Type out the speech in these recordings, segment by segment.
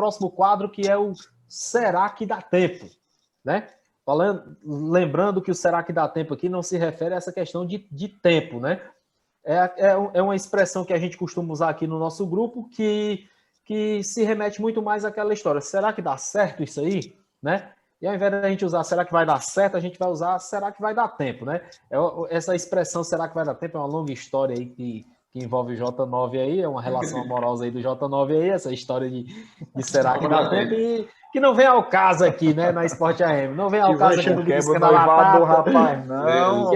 próximo quadro, que é o Será que dá tempo? Né? Lembrando que o Será que dá tempo aqui não se refere a essa questão de tempo, né? É uma expressão que a gente costuma usar aqui no nosso grupo que se remete muito mais àquela história. Será que dá certo isso aí? Né? E ao invés de a gente usar será que vai dar certo, a gente vai usar será que vai dar tempo, né? Essa expressão será que vai dar tempo é uma longa história aí que envolve o J9 aí, é uma relação amorosa aí do J9 aí, essa história de será que dá tempo e que não vem ao caso aqui, né, na Sport AM. Não vem ao caso aqui no Quebra o noivado do rapaz, não.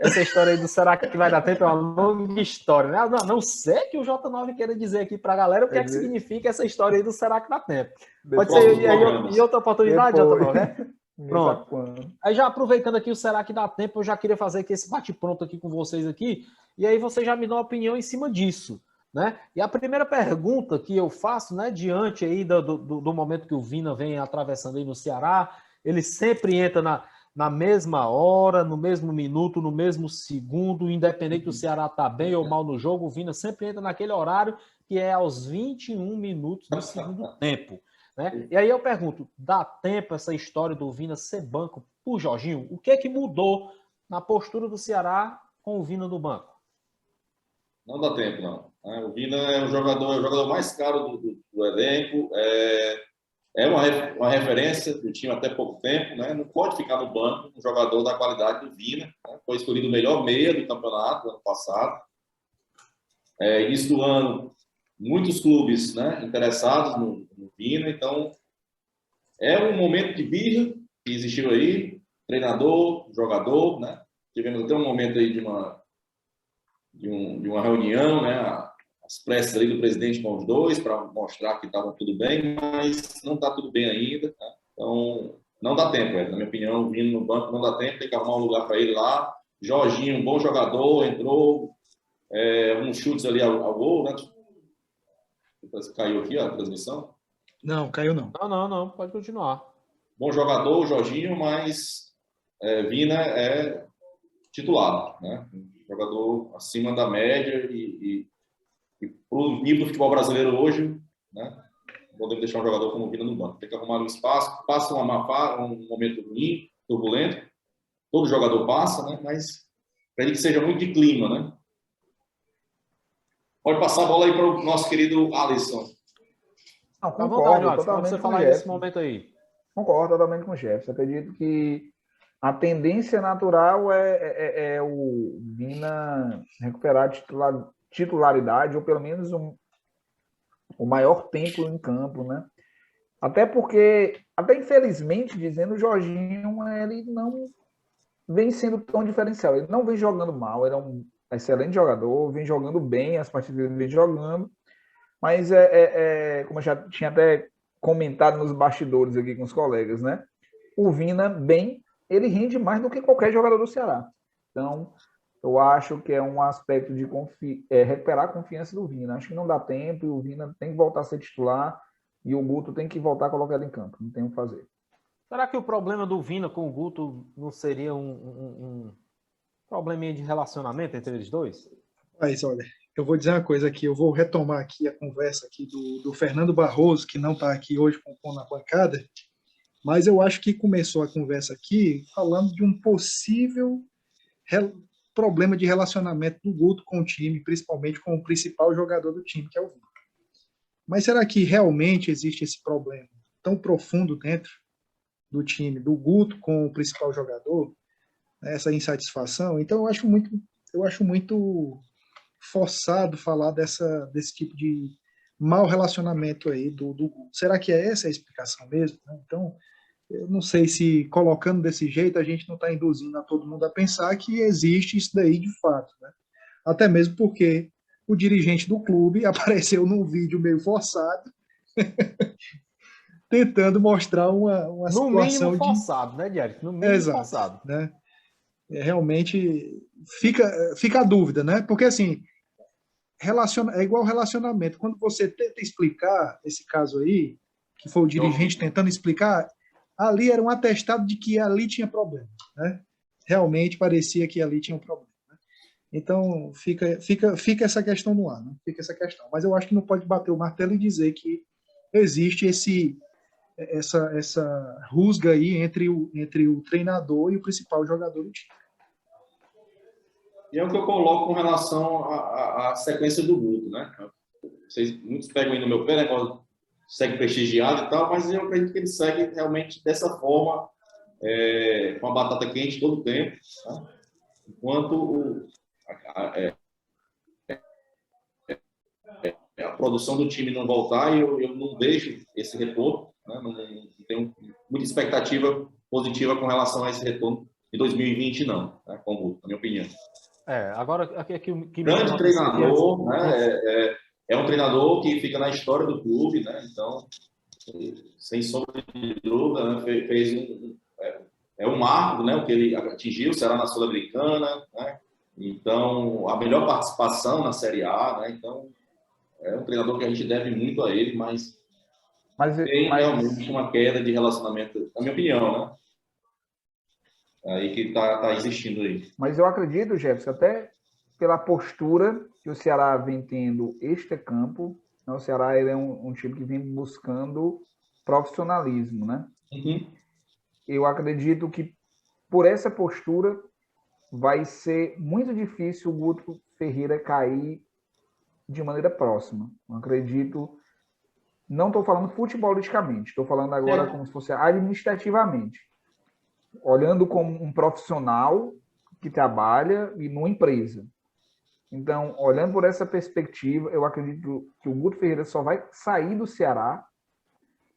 Essa história aí do será que vai dar tempo é uma longa história, né? Não sei que o J9 queira dizer aqui pra galera o que é que significa essa história aí do será que dá tempo. Pode ser em outra oportunidade, J9, né? Pronto. Aí já aproveitando aqui o será que dá tempo, eu já queria fazer aqui esse bate-pronto aqui com vocês aqui, e aí vocês já me dão uma opinião em cima disso, né? E a primeira pergunta que eu faço, né, diante aí do momento que o Vina vem atravessando aí no Ceará, ele sempre entra na mesma hora, no mesmo minuto, no mesmo segundo, independente do Ceará tá bem ou mal no jogo, o Vina sempre entra naquele horário que é aos 21 minutos do segundo tempo. Né? E aí eu pergunto, dá tempo essa história do Vina ser banco por Jorginho? O que é que mudou na postura do Ceará com o Vina no banco? Não dá tempo, não. O Vina é o jogador mais caro do elenco, é uma referência do time até pouco tempo, né? Não pode ficar no banco um jogador da qualidade do Vina, né? Foi escolhido o melhor meia do campeonato ano passado. Início do ano, muitos clubes, né, interessados no Vina, então é um momento de birra que existiu aí, treinador, jogador, né? Tivemos até um momento aí de uma reunião, né? As preces ali do presidente com os dois para mostrar que estavam tudo bem, mas não está tudo bem ainda, tá? Então não dá tempo, na minha opinião, vindo no banco não dá tempo, tem que arrumar um lugar para ele lá. Jorginho, um bom jogador, entrou uns chutes ali ao gol, né? Caiu aqui a transmissão? Não, caiu não. Não, pode continuar. Bom jogador, Jorginho, mas Vina é titular, né? Um jogador acima da média e para o nível do futebol brasileiro hoje, né? Podemos deixar um jogador como Vina no banco. Tem que arrumar um espaço, passa um momento ruim, turbulento. Todo jogador passa, né? Mas para ele que seja muito de clima, né? Pode passar a bola aí para o nosso querido Alisson. Não, concordo totalmente você falar nesse momento aí. Concordo totalmente com o Jefferson. Acredito que a tendência natural é o Vina recuperar a titularidade, ou pelo menos o maior tempo em campo, né? Até porque, infelizmente, dizendo, o Jorginho, ele não vem sendo tão diferencial. Ele não vem jogando mal, ele é um excelente jogador, vem jogando bem, as partidas ele vem jogando, mas como eu já tinha até comentado nos bastidores aqui com os colegas, né? O Vina, ele rende mais do que qualquer jogador do Ceará. Então, eu acho que é um aspecto de recuperar a confiança do Vina. Acho que não dá tempo e o Vina tem que voltar a ser titular e o Guto tem que voltar a colocar ele em campo. Não tem o que fazer. Será que o problema do Vina com o Guto não seria um probleminha de relacionamento entre eles dois? Mas, olha, eu vou dizer uma coisa aqui. Eu vou retomar aqui a conversa aqui do Fernando Barroso, que não está aqui hoje na bancada, mas eu acho que começou a conversa aqui falando de um possível problema de relacionamento do Guto com o time, principalmente com o principal jogador do time, que é o Vina. Mas será que realmente existe esse problema tão profundo dentro do time, do Guto com o principal jogador, essa insatisfação? Então eu acho muito forçado falar desse tipo de mau relacionamento aí do Guto. Será que é essa a explicação mesmo? Então, eu não sei se colocando desse jeito a gente não está induzindo a todo mundo a pensar que existe isso daí de fato, né? Até mesmo porque o dirigente do clube apareceu num vídeo meio forçado tentando mostrar uma situação no mínimo forçado, né, Diário? No mínimo forçado. Né? Realmente fica a dúvida, né? Porque assim, é igual relacionamento. Quando você tenta explicar esse caso aí, que foi o dirigente tentando explicar, ali era um atestado de que ali tinha problema, né? Realmente parecia que ali tinha um problema, né? Então, fica essa questão no ar, né? Fica essa questão. Mas eu acho que não pode bater o martelo e dizer que existe essa rusga aí entre o treinador e o principal jogador do time. E é o que eu coloco com relação à sequência do Guto, né? Muitos pegam aí no meu pé, né? Segue prestigiado e tal, mas eu acredito que ele segue realmente dessa forma, com a batata quente todo o tempo, tá? Enquanto a produção do time não voltar, eu não vejo esse retorno, né? Não tenho muita expectativa positiva com relação a esse retorno de 2020, não, né? Como, na minha opinião. Agora, que grande treinador, né? É um treinador que fica na história do clube, né? Então, sem sombra de dúvida, né? Fez um marco, né? O que ele atingiu, será na Sul-Americana, né? Então, a melhor participação na Série A, né? Então, é um treinador que a gente deve muito a ele, mas tem realmente uma queda de relacionamento, na minha opinião, né? Aí que tá existindo aí. Mas eu acredito, Jefferson, até pela postura que o Ceará vem tendo extra-campo, né? O Ceará ele é um time que vem buscando profissionalismo, né? Uhum. Eu acredito que por essa postura vai ser muito difícil o Guto Ferreira cair de maneira próxima. Eu acredito, não estou falando futebolisticamente, estou falando agora como se fosse administrativamente. Olhando como um profissional que trabalha e numa empresa. Então, olhando por essa perspectiva, eu acredito que o Guto Ferreira só vai sair do Ceará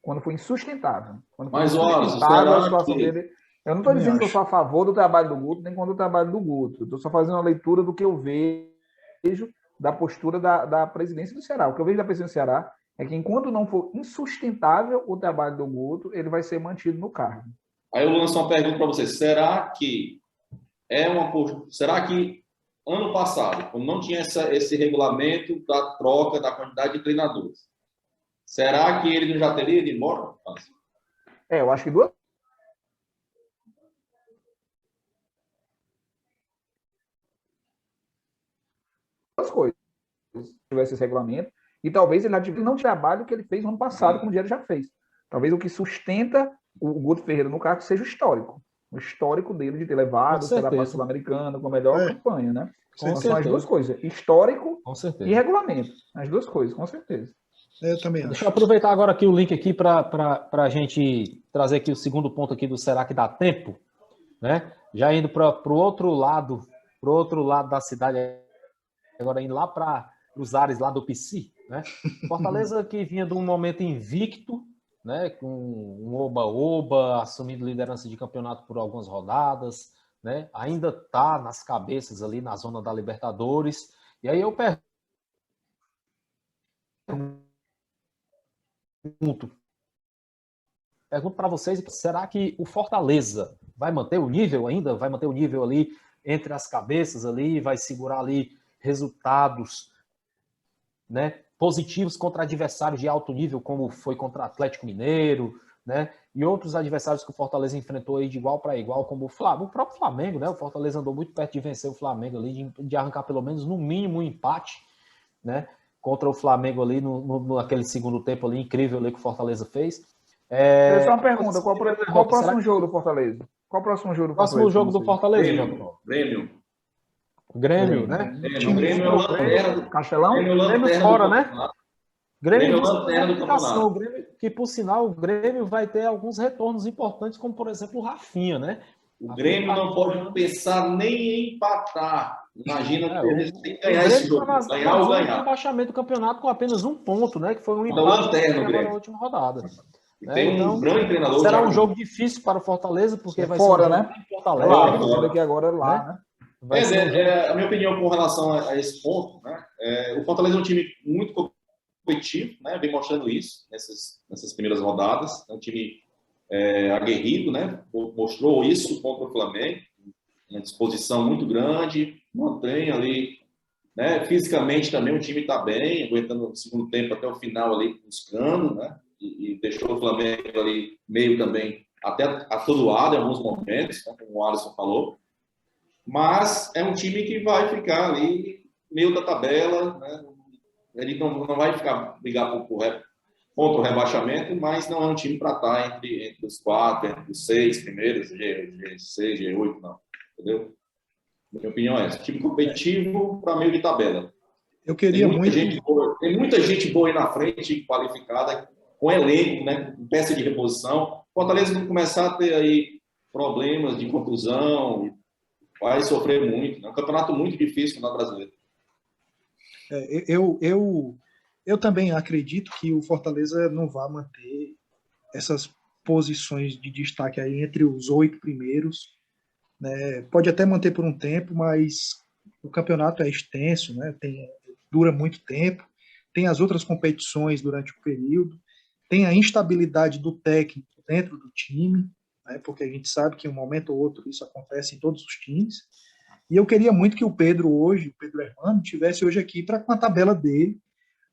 quando for insustentável. Quando for insustentável a situação dele. Eu não estou dizendo que eu sou a favor do trabalho do Guto, nem contra o trabalho do Guto. Estou só fazendo uma leitura do que eu vejo da postura da presidência do Ceará. O que eu vejo da presidência do Ceará é que enquanto não for insustentável o trabalho do Guto, ele vai ser mantido no cargo. Aí eu lanço uma pergunta para você. Será que ano passado, como não tinha esse regulamento da troca da quantidade de treinadores, será que ele já teria ido embora? Eu acho que duas coisas. Se tivesse esse regulamento, e talvez ele não trabalhe o que ele fez no ano passado, como o Diário já fez. Talvez o que sustenta o Guto Ferreira no cargo seja o histórico. O histórico dele de ter levado o Ceará para a Sul-Americana com a melhor campanha, né? Então, são as duas coisas, histórico e regulamento. As duas coisas, com certeza. Eu também acho. Deixa eu aproveitar agora aqui o link aqui para a gente trazer aqui o segundo ponto aqui do Será que dá tempo, né? Já indo para o outro lado da cidade, agora indo lá para os ares lá do PC, né? Fortaleza que vinha de um momento invicto, né, com um oba-oba, assumindo liderança de campeonato por algumas rodadas, né, ainda está nas cabeças ali na zona da Libertadores. E aí eu pergunto para vocês, será que o Fortaleza vai manter o nível ainda? Vai manter o nível ali entre as cabeças ali, vai segurar ali resultados, né, positivos contra adversários de alto nível, como foi contra Atlético Mineiro, né, e outros adversários que o Fortaleza enfrentou aí de igual para igual, como o próprio Flamengo, né? O Fortaleza andou muito perto de vencer o Flamengo ali, de arrancar pelo menos no mínimo um empate, né, contra o Flamengo ali naquele segundo tempo ali incrível ali que o Fortaleza fez. Só uma pergunta, qual o próximo jogo do Fortaleza? Qual o próximo jogo do Fortaleza? Próximo jogo do Fortaleza, Grêmio, né? Grêmio, Castelão? Grêmio fora, né? Grêmio lanterna do campeonato. Que, por sinal, o Grêmio vai ter alguns retornos importantes, como, por exemplo, o Rafinha, né? O Grêmio não pode pensar nem em empatar. Imagina que eles têm que ganhar esse jogo. Ganhar ou ganhar. O rebaixamento do campeonato com apenas um ponto, né? Que foi um empate na última rodada. Tem um grande treinador. Será um jogo difícil para o Fortaleza, porque vai fora, ser um né? Fortaleza. Daqui agora lá, né? A minha opinião com relação a esse ponto, né? O Fortaleza é um time muito competitivo, né? Vem mostrando isso nessas primeiras rodadas. É um time aguerrido, né? Mostrou isso contra o Flamengo, uma disposição muito grande, mantém ali, né? Fisicamente também o time está bem, aguentando o segundo tempo até o final ali, buscando, né? E deixou o Flamengo ali meio também até atordoado em alguns momentos, né? Como o Alisson falou. Mas é um time que vai ficar ali, meio da tabela, né? Ele não vai brigar contra o rebaixamento, mas não é um time para estar entre os 4, entre os 6 primeiros, G6, G8, não. Entendeu? Minha opinião é essa. Time competitivo para meio de tabela. Eu queria Tem muita gente boa aí na frente, qualificada, com elenco, né, com peça de reposição. Fortaleza não começar a ter aí problemas de contusão, vai sofrer muito. É um campeonato muito difícil no brasileiro. Eu também acredito que o Fortaleza não vai manter essas posições de destaque aí entre os 8 primeiros. Né? Pode até manter por um tempo, mas o campeonato é extenso, né? Dura muito tempo. Tem as outras competições durante o período. Tem a instabilidade do técnico dentro do time, né? Porque a gente sabe que um momento ou outro isso acontece em todos os times. E eu queria muito que o Pedro Hermano, tivesse hoje aqui com a tabela dele,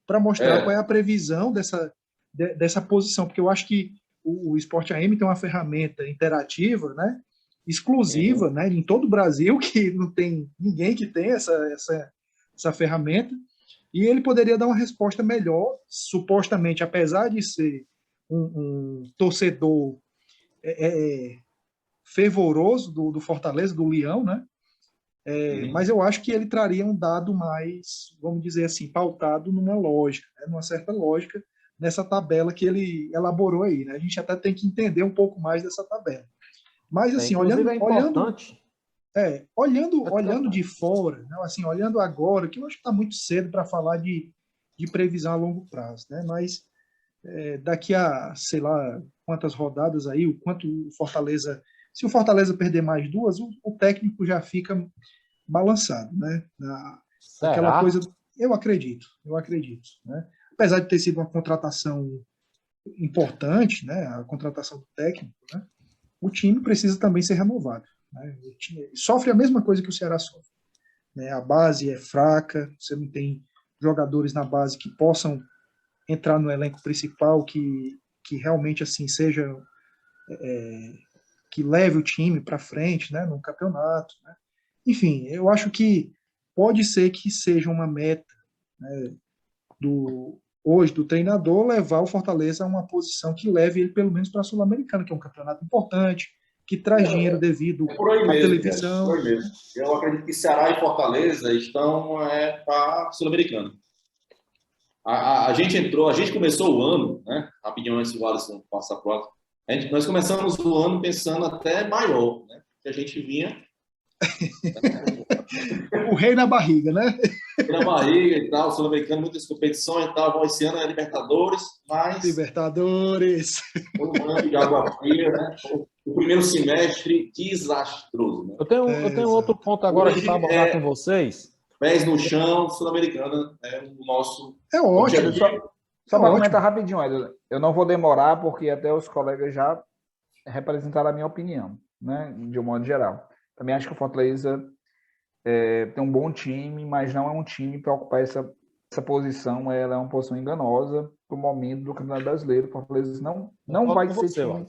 para mostrar qual é a previsão dessa posição, porque eu acho que o Sport AM tem uma ferramenta interativa, né, exclusiva, né, em todo o Brasil, que não tem ninguém que tem essa ferramenta, e ele poderia dar uma resposta melhor, supostamente, apesar de ser um torcedor fervoroso do Fortaleza, do Leão, né, mas eu acho que ele traria um dado mais, vamos dizer assim, pautado numa lógica, né? Numa certa lógica, nessa tabela que ele elaborou aí. Né? A gente até tem que entender um pouco mais dessa tabela. Mas, assim, olhando de fora, né? Assim, olhando agora, que eu acho que está muito cedo para falar de previsão a longo prazo, né? Mas daqui a, sei lá, quantas rodadas aí, o quanto o Fortaleza... Se o Fortaleza perder mais 2, o técnico já fica balançado, né? Aquela coisa, eu acredito, né? Apesar de ter sido uma contratação importante, né? A contratação do técnico, né? O time precisa também ser renovado, né? O time sofre a mesma coisa que o Ceará sofre, né? A base é fraca, você não tem jogadores na base que possam entrar no elenco principal, que realmente assim seja que leve o time para frente, né? No campeonato, né? Enfim, eu acho que pode ser que seja uma meta, né, hoje do treinador levar o Fortaleza a uma posição que leve ele pelo menos para a Sul-Americana, que é um campeonato importante, que traz dinheiro devido à televisão. Por aí mesmo. Eu acredito que Ceará e Fortaleza estão para a Sul-Americana. A gente começou o ano, né? Rapidinho antes do Alisson passar para o outro. Nós começamos o ano pensando até maior, né? Que a gente vinha o rei na barriga, né? Na barriga e tal, Sul-Americano, muitas competições e tal. Bom, esse ano é Libertadores, mas... Libertadores! Foi um ano de água fria, né? O primeiro semestre desastroso. Né? Eu tenho outro ponto agora que para abordar com vocês. Pés no chão, Sul-Americana é o nosso... É ótimo. Só para comentar rapidinho, Edson. Eu não vou demorar, porque até os colegas já representaram a minha opinião, né? De um modo geral. Também acho que o Fortaleza tem um bom time, mas não é um time para ocupar essa posição. Ela é uma posição enganosa para o momento do Campeonato Brasileiro. O Fortaleza não vai ser time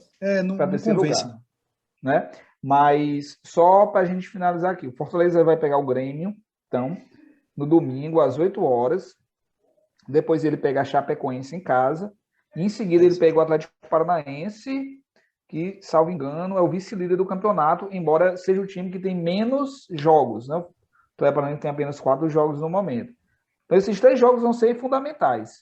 para terceiro lugar. Né? Mas só para a gente finalizar aqui. O Fortaleza vai pegar o Grêmio, então, no domingo, às 8 horas. Depois ele pega a Chapecoense em casa. E em seguida ele pega o Atlético Paranaense, que, salvo engano, é o vice-líder do campeonato, embora seja o time que tem menos jogos. Né? O Atlético Paranaense tem apenas 4 jogos no momento. Então, esses 3 jogos vão ser fundamentais.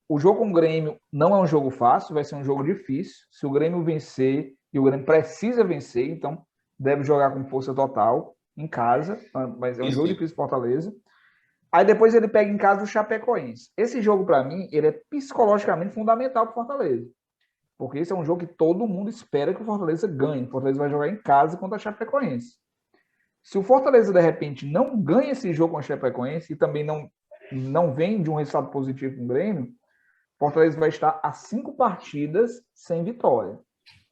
O jogo com o Grêmio não é um jogo fácil, vai ser um jogo difícil. Se o Grêmio vencer, e o Grêmio precisa vencer, então deve jogar com força total em casa, mas é um jogo difícil para Fortaleza. Aí depois ele pega em casa o Chapecoense. Esse jogo, para mim, ele é psicologicamente fundamental para o Fortaleza. Porque esse é um jogo que todo mundo espera que o Fortaleza ganhe. O Fortaleza vai jogar em casa contra a Chapecoense. Se o Fortaleza, de repente, não ganha esse jogo com a Chapecoense e também não vem de um resultado positivo com o Grêmio, o Fortaleza vai estar a 5 partidas sem vitória.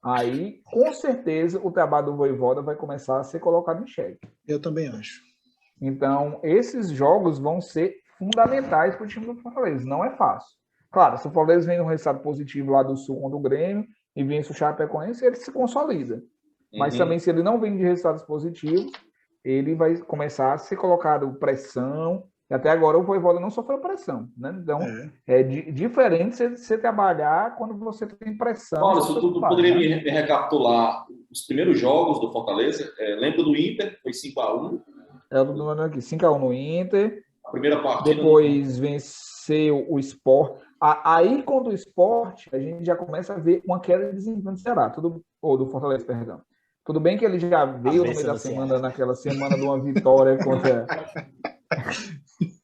Aí, com certeza, o trabalho do Vojvoda vai começar a ser colocado em xeque. Eu também acho. Então, esses jogos vão ser fundamentais para o time do Fortaleza. Não é fácil. Claro, se o Fortaleza vem um resultado positivo lá do Sul contra o Grêmio e vence o Chapecoense, ele se consolida. Mas também, se ele não vem de resultados positivos, ele vai começar a ser colocado pressão, e até agora o Vojvoda não sofreu pressão, né? Então, diferente você trabalhar quando você tem pressão. Paulo, se tu poderia me recapitular os primeiros jogos do Fortaleza, lembra do Inter, foi 5-1. Eu tô dando aqui, 5-1 no Inter. A primeira partida. Depois venceu o Sport. Aí, contra o Sport, a gente já começa a ver uma queda de desempenho do Ceará, ou do Fortaleza, perdão. Tudo bem que ele já veio no meio da semana, naquela semana de uma vitória contra...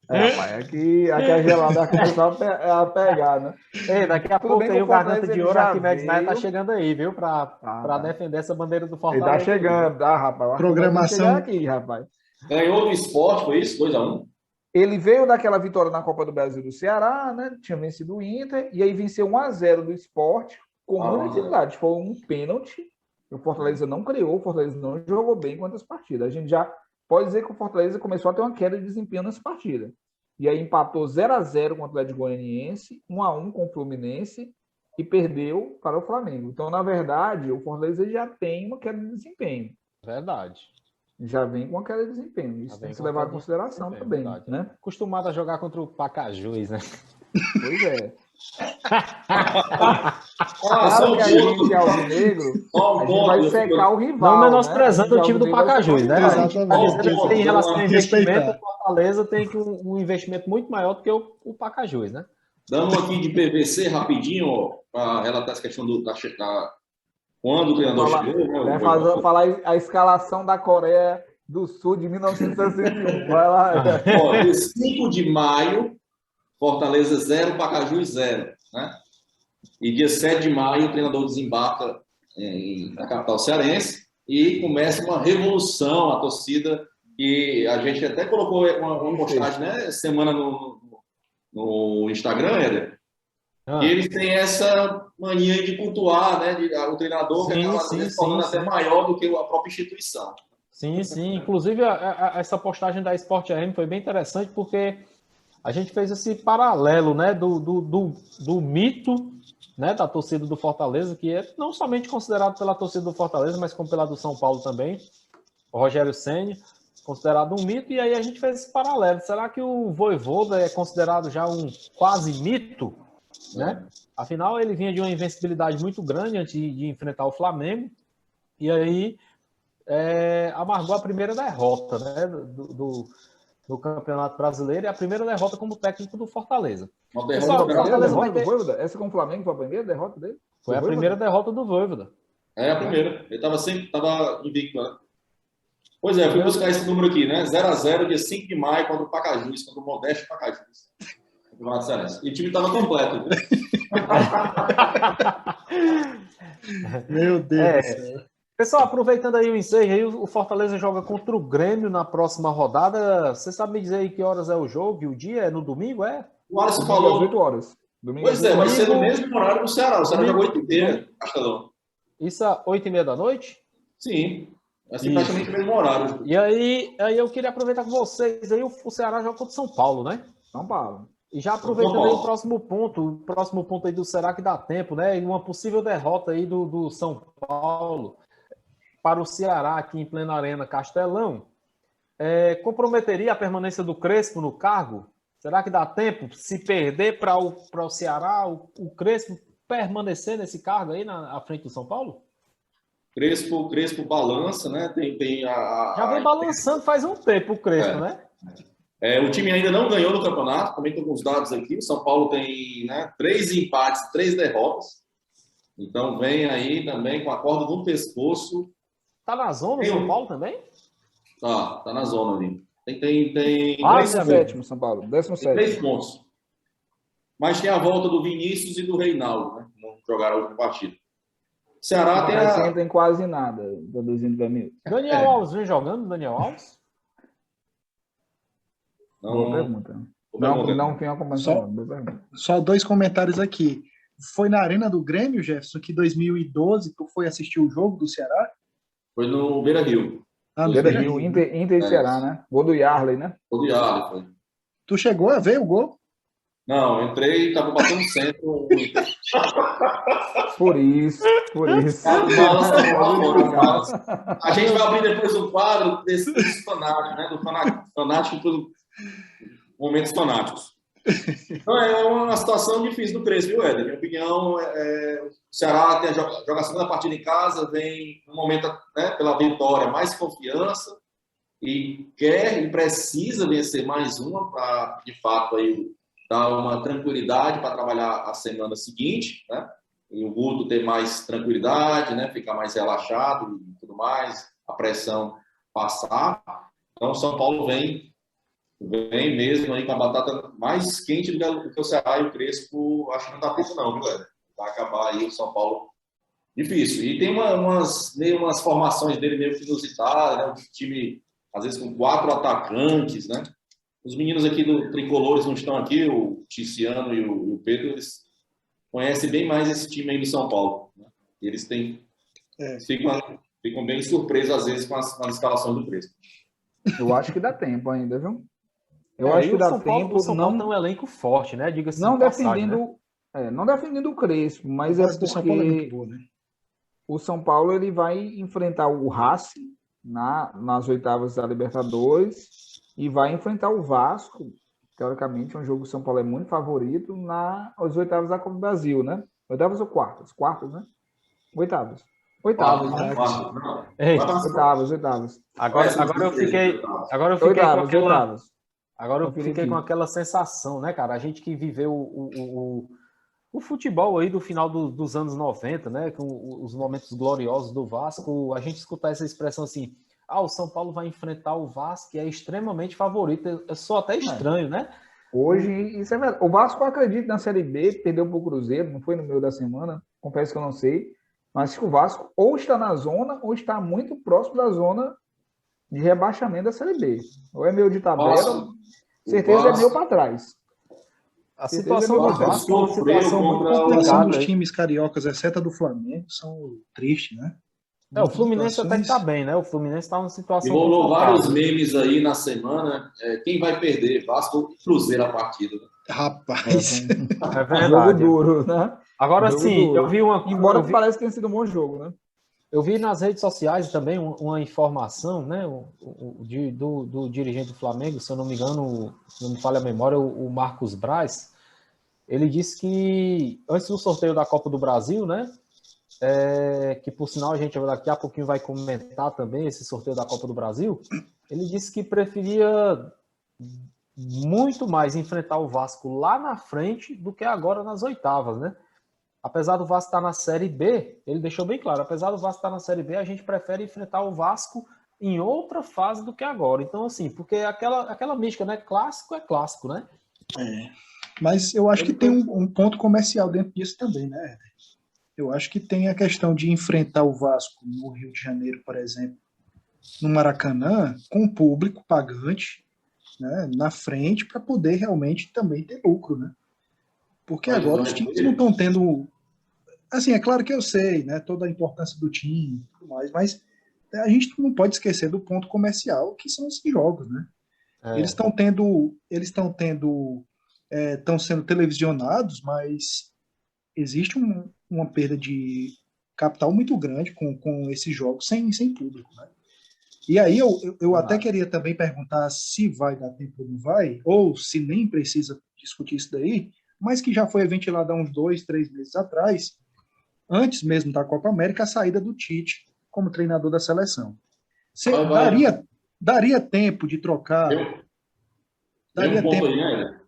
rapaz, aqui a gelada começou a pegar, né? Ei, daqui a pouco aí o Garganta de Ouro, Arquimedes Maia tá chegando aí, viu? Pra defender essa bandeira do Fortaleza. Ele tá chegando, rapaz. Programação. Aqui, rapaz. Ganhou do Sport, foi isso? 2-1? Ele veio daquela vitória na Copa do Brasil do Ceará, né? Tinha vencido o Inter, e aí venceu 1-0 do Sport, com muita dificuldade. Foi um pênalti. O Fortaleza não criou, o Fortaleza não jogou bem quantas partidas. A gente já pode dizer que o Fortaleza começou a ter uma queda de desempenho nessa partida. E aí empatou 0-0 com o Atlético Goianiense, 1-1 com o Fluminense e perdeu para o Flamengo. Então, na verdade, o Fortaleza já tem uma queda de desempenho. Verdade. Já vem com uma queda de desempenho. Isso tem que ser levado em consideração também, né? Acostumado a jogar contra o Pacajus, né? Pois é. Claro que a gente é alvinegro, a gente vai secar o rival. Não menosprezando, né? O time do Pacajus, né? Exatamente. Em relação ao investimento, o Fortaleza tem um investimento muito maior do que o Pacajus, né? Dando aqui de PVC rapidinho, para relatar essa questão quando o treinador chegou. Vai falar a escalação da Coreia do Sul de 1961. Vai lá. Dia 5 de maio, Fortaleza 0, Pacajus 0. Né? E dia 7 de maio, o treinador desembarca na capital cearense e começa uma revolução, a torcida, que a gente até colocou uma postagem, né, semana no Instagram, Éder. E eles têm essa mania de cultuar, né, o treinador, que acaba se tornando até maior do que a própria instituição. Sim, sim. Inclusive, essa postagem da Sport AM foi bem interessante, porque a gente fez esse paralelo, né, do mito, né, da torcida do Fortaleza, que é não somente considerado pela torcida do Fortaleza, mas como pela do São Paulo também, o Rogério Ceni, considerado um mito, e aí a gente fez esse paralelo. Será que o Vojvoda é considerado já um quase mito? Né? Afinal, ele vinha de uma invencibilidade muito grande antes de enfrentar o Flamengo, e aí amargou a primeira derrota, né, do Campeonato Brasileiro, e a primeira derrota como técnico do Fortaleza. Essa com o Flamengo foi a primeira derrota dele? Foi a primeira derrota do Vojvoda. A primeira. Ele estava invicto, né? Pois é, eu fui buscar esse número aqui, né? 0-0, dia 5 de maio, contra o Pacajus, contra o Modesto Pacajus. E o time estava completo. Meu Deus do céu. Pessoal, aproveitando aí o ensejo, aí o Fortaleza joga contra o Grêmio na próxima rodada. Você sabe me dizer aí que horas é o jogo e o dia? É no domingo, é? O Alisson falou. Às 8 horas. Domingo, pois é, vai ser no mesmo horário do Ceará. O Ceará jogou 8h30, Castelão. Isso às 8h30 da noite? Sim. Assim, praticamente o mesmo horário. E aí eu queria aproveitar com vocês. Aí o Ceará joga contra o São Paulo, né? São Paulo. E já aproveitando aí o próximo ponto aí do Será que dá tempo, né? E uma possível derrota aí do São Paulo para o Ceará aqui em plena Arena Castelão, comprometeria a permanência do Crespo no cargo? Será que dá tempo? Se perder para o Ceará, o Crespo permanecer nesse cargo aí à frente do São Paulo? Crespo balança, né? Já vem balançando faz um tempo o Crespo, né? O time ainda não ganhou no campeonato, também estou com os dados aqui. O São Paulo tem 3 empates, 3 derrotas. Então vem aí também com a corda no pescoço. Tá na zona o São Paulo também? Tá na zona ali. Tem 17º, São Paulo. 17º. 3 pontos. Mas tem a volta do Vinícius e do Reinaldo, né? Não jogaram a última partida. O Ceará não tem quase nada do 220 minutos. Daniel Alves vem jogando, Daniel Alves? Boa pergunta. Não tenho acompanhado. Só 2 comentários aqui. Foi na Arena do Grêmio, Jefferson, que em 2012 tu foi assistir o jogo do Ceará? Foi no Beira-Rio. Beira-Rio, Inter e Ceará, né? Gol do Yarley, né? Gol do Yarley, foi. Tu chegou a ver o gol? Não, entrei e estava batendo centro. Por isso. A gente vai abrir depois um quadro desses fanáticos, né? Do fanático por momentos fanáticos. Então, é uma situação difícil do Crespo, viu, Éder? Minha opinião, o Ceará joga a segunda partida em casa, vem no momento, né, pela vitória, mais confiança e quer e precisa vencer mais uma para, de fato, aí, dar uma tranquilidade para trabalhar a semana seguinte, né? E o Guto ter mais tranquilidade, né? Ficar mais relaxado e tudo mais, a pressão passar. Então, o São Paulo vem mesmo aí com a batata mais quente do que o Ceará e o Crespo. Acho que não está fácil não, viu, Éder? Vai acabar aí o São Paulo difícil. E tem umas formações dele meio que inusitadas, né? Um time, às vezes, com 4 atacantes, né? Os meninos aqui do Tricolores não estão aqui, o Ticiano e o Pedro, eles conhecem bem mais esse time aí do São Paulo. Né? Eles ficam bem surpresos, às vezes, com as instalações do Crespo. Eu acho que dá tempo ainda, viu? Eu acho que dá tempo. O São Paulo tem um elenco forte, né? Diga-se não passagem, defendendo, né? Não defendendo o Crespo, mas é porque São Paulo é muito boa, né? O São Paulo ele vai enfrentar o Racing nas oitavas da Libertadores e vai enfrentar o Vasco. Teoricamente, é um jogo que o São Paulo é muito favorito nas oitavas da Copa do Brasil, né? Oitavas ou quartas? Quartas, né? Oitavas, né? Oitavas. Agora eu fiquei com aquela sensação, né, cara? A gente que viveu o futebol aí do final dos anos 90, né? Com os momentos gloriosos do Vasco, a gente escutar essa expressão assim, o São Paulo vai enfrentar o Vasco, que é extremamente favorito. Eu sou até estranho, né? Hoje, isso é verdade. O Vasco, eu acredito, na Série B, perdeu para o Cruzeiro, não foi no meio da semana, confesso que eu não sei, mas que o Vasco ou está na zona, ou está muito próximo da zona de rebaixamento da Série B. Ou é meio de tabela, certeza é meio para trás. A situação do Vasco é uma situação muito complicada. Os times cariocas, exceto a do Flamengo, são tristes, né? O Fluminense até que tá bem, né? O Fluminense tá numa situação... E rolou vários memes aí na semana. Quem vai perder? Vasco ou Cruzeiro a partida? Rapaz. É verdade. Jogo duro, né? Agora sim, eu vi uma... Embora parece que tenha sido um bom jogo, né? Eu vi nas redes sociais também uma informação, né? Do dirigente do Flamengo, se eu não me engano, se não me falha a memória, o Marcos Braz. Ele disse que antes do sorteio da Copa do Brasil, né? Que por sinal a gente daqui a pouquinho vai comentar também esse sorteio da Copa do Brasil, ele disse que preferia muito mais enfrentar o Vasco lá na frente do que agora nas oitavas, né? Apesar do Vasco estar na Série B, ele deixou bem claro, apesar do Vasco estar na Série B, a gente prefere enfrentar o Vasco em outra fase do que agora. Então, assim, porque aquela mística, né? Clássico é clássico, né? Mas eu acho que tem um ponto comercial dentro disso também, né? Eu acho que tem a questão de enfrentar o Vasco no Rio de Janeiro, por exemplo, no Maracanã, com o público pagante, né, na frente, para poder realmente também ter lucro, né? Porque agora os times não estão tendo... Assim, é claro que eu sei, né, toda a importância do time e tudo mais, mas a gente não pode esquecer do ponto comercial, que são esses jogos, né? Eles estão sendo televisionados, mas existe uma perda de capital muito grande com esses jogos sem público, né? E aí eu até queria também perguntar se vai dar tempo ou não vai, ou se nem precisa discutir isso daí, mas que já foi ventilado há uns 2, 3 meses atrás, antes mesmo da Copa América, a saída do Tite como treinador da seleção. Daria tempo de trocar? Daria tempo aí, né?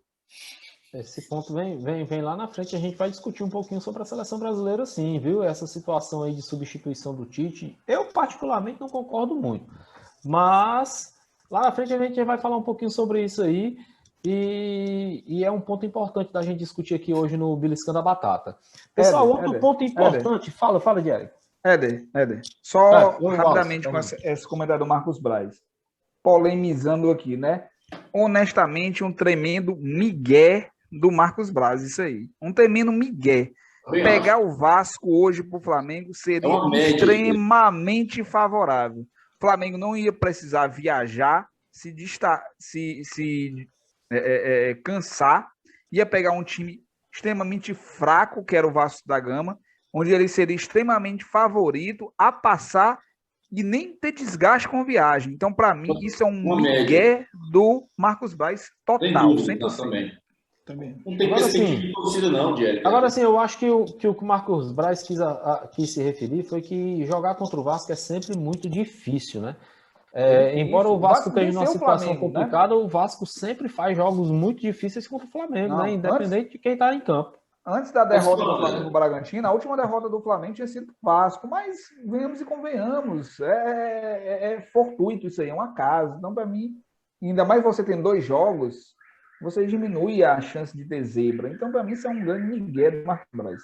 Esse ponto vem lá na frente, a gente vai discutir um pouquinho sobre a seleção brasileira, sim, viu? Essa situação aí de substituição do Tite, eu particularmente não concordo muito, mas lá na frente a gente vai falar um pouquinho sobre isso aí, e é um ponto importante da gente discutir aqui hoje no Beliscando a Batata. Pessoal, outro ponto importante, fala, Diário. Éder, só rapidamente com esse comentário do Marcos Braz, polemizando aqui, né? Honestamente, um tremendo migué do Marcos Braz, isso aí. Um tremendo migué. Pegar o Vasco hoje para o Flamengo seria extremamente favorável. O Flamengo não ia precisar viajar, se cansar, ia pegar um time extremamente fraco, que era o Vasco da Gama, onde ele seria extremamente favorito a passar e nem ter desgaste com viagem. Então, para mim, isso é um migué do Marcos Braz total, 100%. Também. Não tem perspectiva de torcida, não, Diego. Agora, sim, eu acho que o que o Marcos Braz quis se referir foi que jogar contra o Vasco é sempre muito difícil, né? Embora o Vasco esteja numa situação complicada, né? O Vasco sempre faz jogos muito difíceis contra o Flamengo, né? Independente de quem está em campo. Antes da derrota do Flamengo no Bragantino, a última derrota do Flamengo tinha sido o Vasco, mas venhamos e convenhamos, é fortuito isso aí, é um acaso. Então, para mim, ainda mais você tendo 2 jogos, você diminui a chance de ter zebra. Então, para mim, isso é um grande migué do Marcos Braz.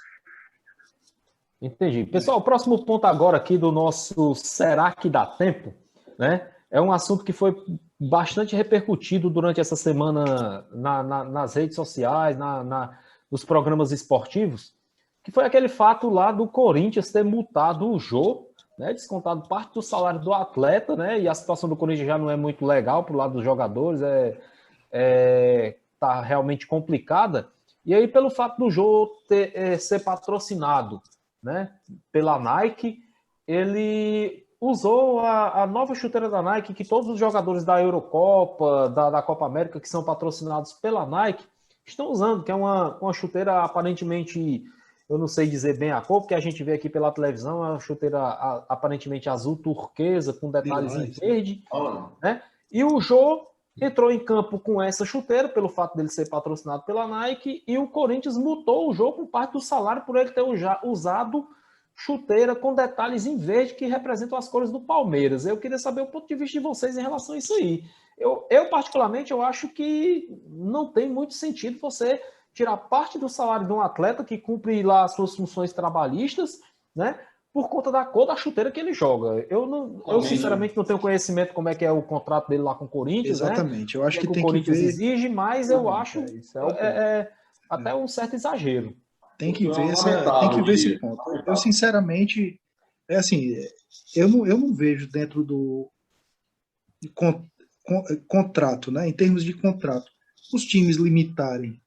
Entendi. Pessoal, o próximo ponto agora aqui do nosso Será que dá tempo? Né? É um assunto que foi bastante repercutido durante essa semana nas redes sociais, nos programas esportivos, que foi aquele fato lá do Corinthians ter multado o Jô, né, descontado parte do salário do atleta, né, e a situação do Corinthians já não é muito legal para o lado dos jogadores, tá realmente complicada, e aí pelo fato do Jô ser patrocinado, né, pela Nike, ele usou a nova chuteira da Nike, que todos os jogadores da Eurocopa, da Copa América, que são patrocinados pela Nike, estão usando, que é uma chuteira aparentemente, eu não sei dizer bem a cor, porque a gente vê aqui pela televisão, é uma chuteira aparentemente azul turquesa, com detalhes em verde, né? E o Jô entrou em campo com essa chuteira, pelo fato dele ser patrocinado pela Nike, e o Corinthians multou o Jô com parte do salário por ele ter usado chuteira com detalhes em verde que representam as cores do Palmeiras. Eu queria saber o ponto de vista de vocês em relação a isso aí. Eu particularmente, eu acho que não tem muito sentido você tirar parte do salário de um atleta que cumpre lá as suas funções trabalhistas, né, por conta da cor da chuteira que ele joga. Eu sinceramente não tenho conhecimento como é que é o contrato dele lá com o Corinthians. Exatamente, né? Eu acho que o tem Corinthians que ver... exige, mas eu acho até um certo exagero. Tem que ver esse ponto. Eu, sinceramente, eu não vejo dentro do contrato, né? Em termos de contrato, os times limitarem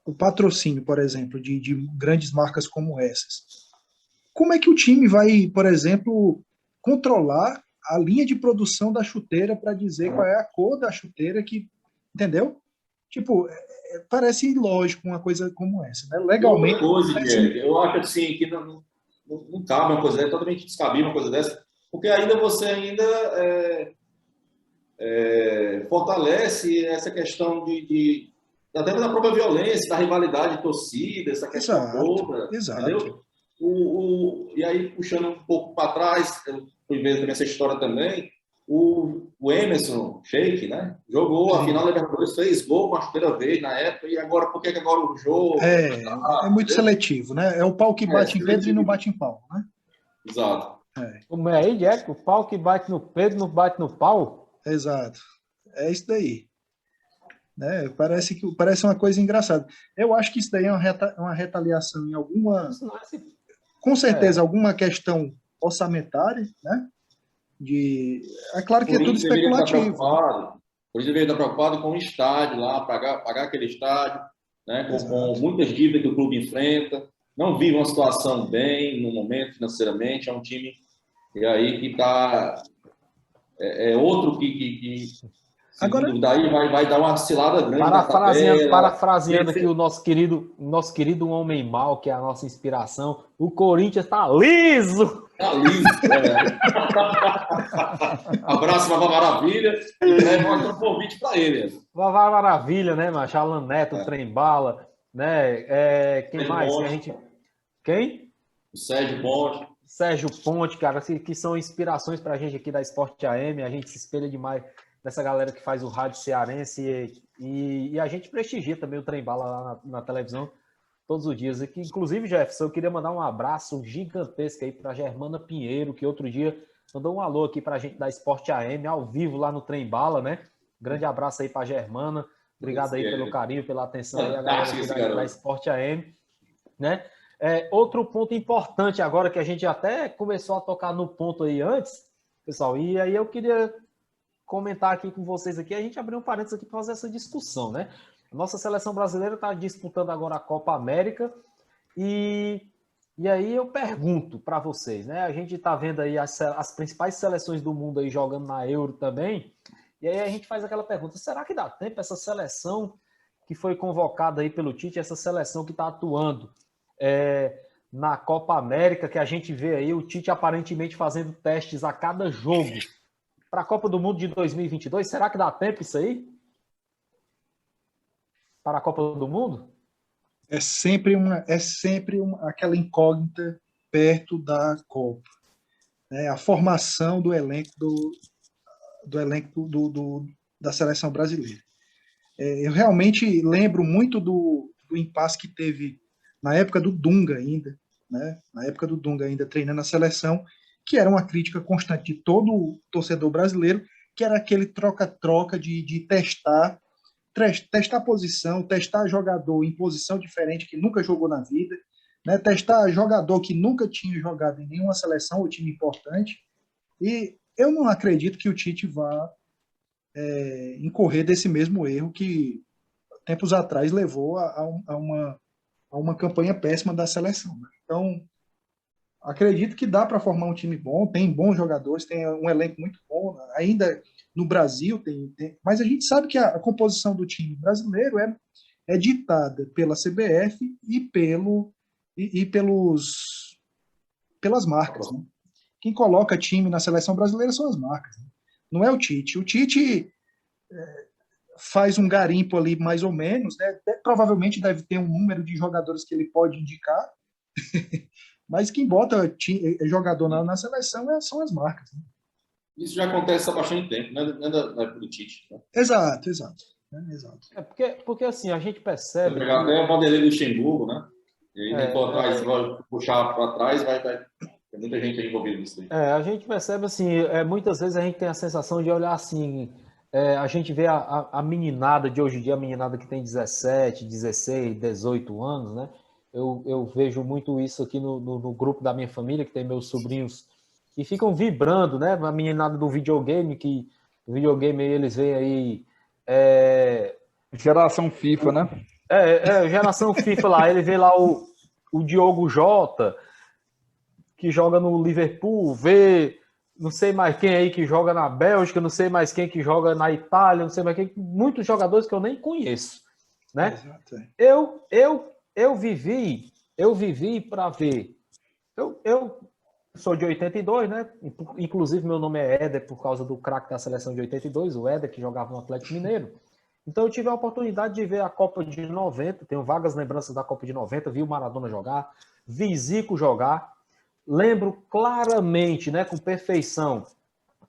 o patrocínio, por exemplo, de grandes marcas como essas. Como é que o time vai, por exemplo, controlar a linha de produção da chuteira para dizer qual é a cor da chuteira que, entendeu? Tipo, parece ilógico uma coisa como essa, né? Legalmente. Eu acho assim que não cabe uma coisa dessa, é totalmente descabível uma coisa dessa, porque você fortalece essa questão até da própria violência, da rivalidade de torcida, essa questão toda. Entendeu? E aí, puxando um pouco para trás, eu fui ver também essa história também. O Emerson Sheik, né? Jogou a final da Libertadores, 3 gols com a chuteira verde na época, e agora, por que agora o jogo? É muito seletivo, né? É o pau que bate em Pedro e não bate em pau, né? Exato. Como é aí, Jack? O pau que bate no Pedro não bate no pau? Exato. É isso daí. Né? Parece uma coisa engraçada. Eu acho que isso daí é uma retaliação em alguma... Com certeza, alguma questão orçamentária, né? É claro que é tudo especulativo. Por isso deveria estar preocupado com o estádio lá, pagar aquele estádio, né? Com muitas dívidas que o clube enfrenta. Não vive uma situação bem no momento financeiramente. É um time que está... outro que agora, daí vai dar uma cilada grande. Parafraseando aqui o nosso querido homem mau, que é a nossa inspiração, o Corinthians está liso! Está liso, Abraço, Vavá Maravilha, e mostra um convite para ele. Vavá Maravilha, né, macho? Alan Neto, Trem-Bala, né? Quem mais? Quem? O Sérgio Ponte. Sérgio Ponte, cara, que são inspirações para a gente aqui da Esporte AM, a gente se espelha demais dessa galera que faz o rádio cearense e a gente prestigia também o Trem-Bala lá na televisão todos os dias. E que, inclusive, Jefferson, eu queria mandar um abraço gigantesco aí para Germana Pinheiro, que outro dia mandou um alô aqui para a gente da Esporte AM, ao vivo lá no Trem-Bala, né? Grande abraço aí para Germana. Obrigado aí pelo carinho, pela atenção aí, a galera aqui da Esporte AM, né? Outro ponto importante agora, que a gente até começou a tocar no ponto aí antes, pessoal, e aí eu queria comentar aqui com vocês aqui, a gente abriu um parênteses aqui para fazer essa discussão, né? A nossa seleção brasileira está disputando agora a Copa América e aí eu pergunto para vocês, né? A gente está vendo aí as principais seleções do mundo aí jogando na Euro também, e aí a gente faz aquela pergunta, será que dá tempo essa seleção que foi convocada aí pelo Tite, essa seleção que está atuando na Copa América, que a gente vê aí o Tite aparentemente fazendo testes a cada jogo para a Copa do Mundo de 2022, será que dá tempo isso aí? Para a Copa do Mundo? É sempre aquela incógnita perto da Copa. A formação do elenco da seleção brasileira. Eu realmente lembro muito do impasse que teve na época do Dunga ainda, né? Na época do Dunga ainda treinando a seleção, que era uma crítica constante de todo o torcedor brasileiro, que era aquele troca-troca de testar posição, testar jogador em posição diferente que nunca jogou na vida, né? Testar jogador que nunca tinha jogado em nenhuma seleção ou time importante. E eu não acredito que o Tite vá incorrer desse mesmo erro que tempos atrás levou a uma campanha péssima da seleção, né? Então, acredito que dá para formar um time bom, tem bons jogadores, tem um elenco muito bom, ainda no Brasil mas a gente sabe que a composição do time brasileiro é ditada pela CBF e pelas marcas, né? Quem coloca time na seleção brasileira são as marcas, né? Não é o Tite. O Tite faz um garimpo ali, mais ou menos, né? Provavelmente deve ter um número de jogadores que ele pode indicar, mas quem bota jogador na seleção são as marcas, né? Isso já acontece há bastante tempo, não é da época do Tite. Né? Exato. Porque assim, a gente percebe... Você pegar até o Vanderlei Luxemburgo, né? E aí puxar para trás, vai tem muita gente envolvida nisso aí. A gente percebe assim, muitas vezes a gente tem a sensação de olhar assim, a gente vê a meninada de hoje em dia, a meninada que tem 17, 16, 18 anos, né? Eu vejo muito isso aqui no grupo da minha família, que tem meus sobrinhos, que ficam vibrando, né? A meninada do videogame, que o videogame eles veem aí... Geração FIFA, né? Geração FIFA lá, ele vê lá o Diogo Jota, que joga no Liverpool, vê não sei mais quem aí que joga na Bélgica, não sei mais quem que joga na Itália, não sei mais quem, muitos jogadores que eu nem conheço, né? Exato. Eu vivi para ver. Eu sou de 82, né? Inclusive meu nome é Éder por causa do craque da seleção de 82, o Éder, que jogava no Atlético Mineiro. Então eu tive a oportunidade de ver a Copa de 90, tenho vagas lembranças da Copa de 90, vi o Maradona jogar, vi Zico jogar. Lembro claramente, né, com perfeição,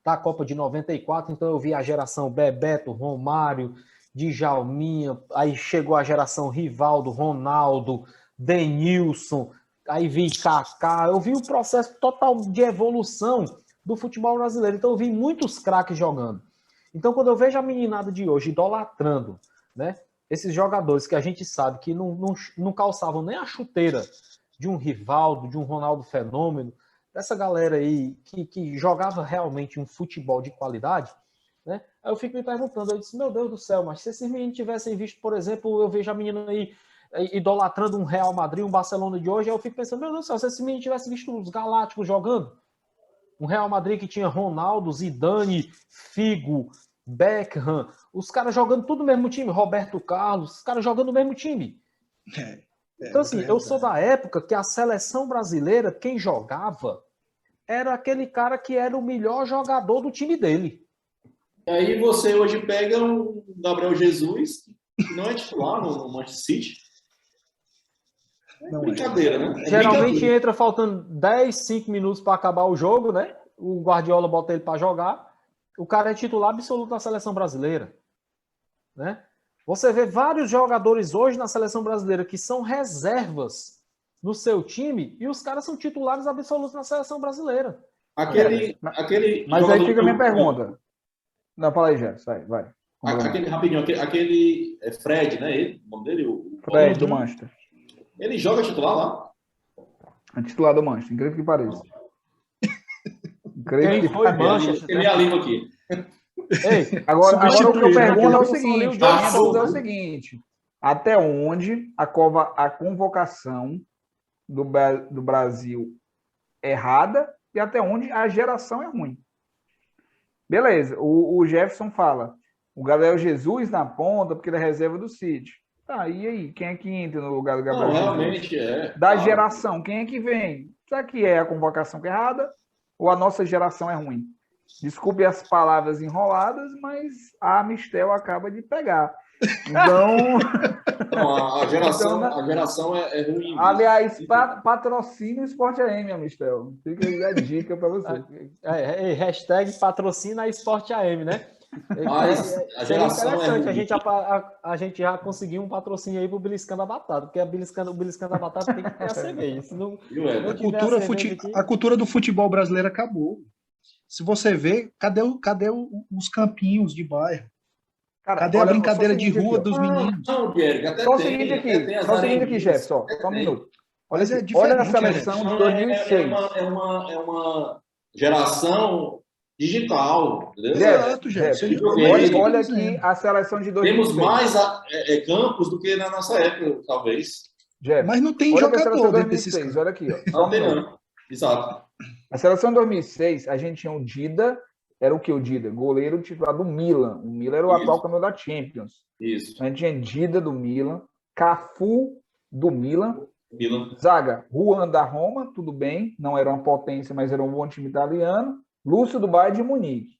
da Copa de 94, então eu vi a geração Bebeto, Romário, Djalminha, aí chegou a geração Rivaldo, Ronaldo, Denilson, aí vi Kaká, eu vi o processo total de evolução do futebol brasileiro, então eu vi muitos craques jogando. Então quando eu vejo a meninada de hoje idolatrando, né, esses jogadores que a gente sabe que não calçavam nem a chuteira de um Rivaldo, de um Ronaldo Fenômeno, dessa galera aí que jogava realmente um futebol de qualidade, né? Aí eu fico me perguntando, eu disse, meu Deus do céu, mas se esses meninos tivessem visto, por exemplo, eu vejo a menina aí idolatrando um Real Madrid, um Barcelona de hoje, aí eu fico pensando, meu Deus do céu, se esses meninos tivessem visto os Galácticos jogando, um Real Madrid que tinha Ronaldo, Zidane, Figo, Beckham, os caras jogando tudo no mesmo time, Roberto Carlos, os caras jogando no mesmo time. Então, assim, eu sou da época que a seleção brasileira, quem jogava, era aquele cara que era o melhor jogador do time dele. E aí você hoje pega um Gabriel Jesus, que não é titular no Manchester City. É brincadeira, né? Geralmente entra faltando 10, 5 minutos para acabar o jogo, né? O Guardiola bota ele para jogar. O cara é titular absoluto da seleção brasileira, né? Você vê vários jogadores hoje na seleção brasileira que são reservas no seu time e os caras são titulares absolutos na seleção brasileira. Mas aí fica a minha pergunta. Não, fala aí, Jefferson. Vai. Aquele Fred, né? O nome dele? Fred, do Manchester. Ele joga titular lá? É titular do Manchester, incrível que pareça. Quem foi Manchester? Ele é a língua aqui. Ei, Agora o que eu substituir, né? pergunto é o Substituir seguinte, o a minha Jackson, dúvida é o né? seguinte, até onde a convocação do Brasil é errada e até onde a geração é ruim? Beleza, o Jefferson fala, o Gabriel Jesus na ponta, porque ele é reserva do City. Tá, e aí? Quem é que entra no lugar do Gabriel Não, Jesus? realmente é. Da Claro. geração, quem é que vem? Será que é a convocação que é errada ou a nossa geração é ruim? Desculpe as palavras enroladas, mas a Amistel acaba de pegar. Então, Não, Então, a geração é ruim. mesmo. aliás, patrocínio Esporte AM, Amistel. Fica aí a dica para você. Hashtag patrocina a Esporte AM, né? Mas a Seria geração é interessante ruim. a gente já conseguir um patrocínio aí pro Beliscando da Batata, porque o Beliscando da Batata tem que ter a cerveja. Se não, Viu, Éder? não tiver a cerveja aqui... A cultura do futebol brasileiro acabou. Se você vê, cadê os campinhos de bairro? Cara, Cadê a olha, brincadeira só o de seguinte rua aqui, ó. dos meninos? Não, Diego, até Só o tem. seguinte Até aqui, tem as só o seguinte aqui, areninhas, Jefferson, até só um tem. minuto. Olha Mas é aqui, olha a diferente, seleção de Não, 2006. é uma geração digital, entendeu? Exato, gente. Olha aqui a seleção de 2006. Temos mais campos do que na nossa época, talvez. Mas não tem olha que a seleção jogador de dentro desses 2006, campos. olha aqui, ó. Não tem, não. Exato. A seleção de 2006, a gente tinha o Dida, era o que o Dida? Goleiro titular do Milan. O Milan era o atual campeão da Champions. Isso. A gente tinha Dida do Milan, Cafu do Milan, Milan. zaga, Juan da Roma, tudo bem, não era uma potência, mas era um bom time italiano, Lúcio do Bayern de Munique.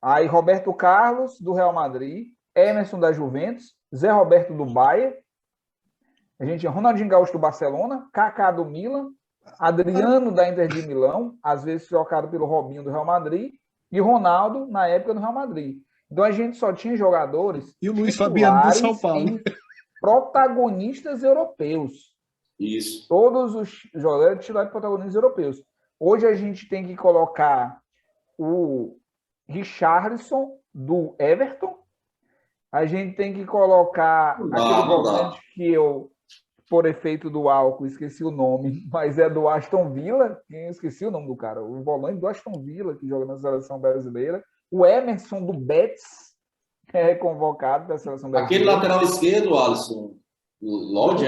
Aí Roberto Carlos do Real Madrid, Emerson da Juventus, Zé Roberto do Bayern, a gente tinha Ronaldinho Gaúcho do Barcelona, Kaká do Milan, Adriano da Inter de Milão, às vezes trocado pelo Robinho do Real Madrid, e Ronaldo na época do Real Madrid. Então a gente só tinha jogadores e o Luiz Fabiano do São Paulo, protagonistas europeus. Isso. Todos os jogadores titulares protagonistas europeus. Hoje a gente tem que colocar o Richarlison do Everton. A gente tem que colocar aquele volante que eu, por efeito do álcool, esqueci o nome, mas é do Aston Villa. Eu esqueci o nome do cara. O volante do Aston Villa, que joga na seleção brasileira. O Emerson do Betis é convocado para a seleção brasileira. Aquele lateral esquerdo, Alisson, o Lodge,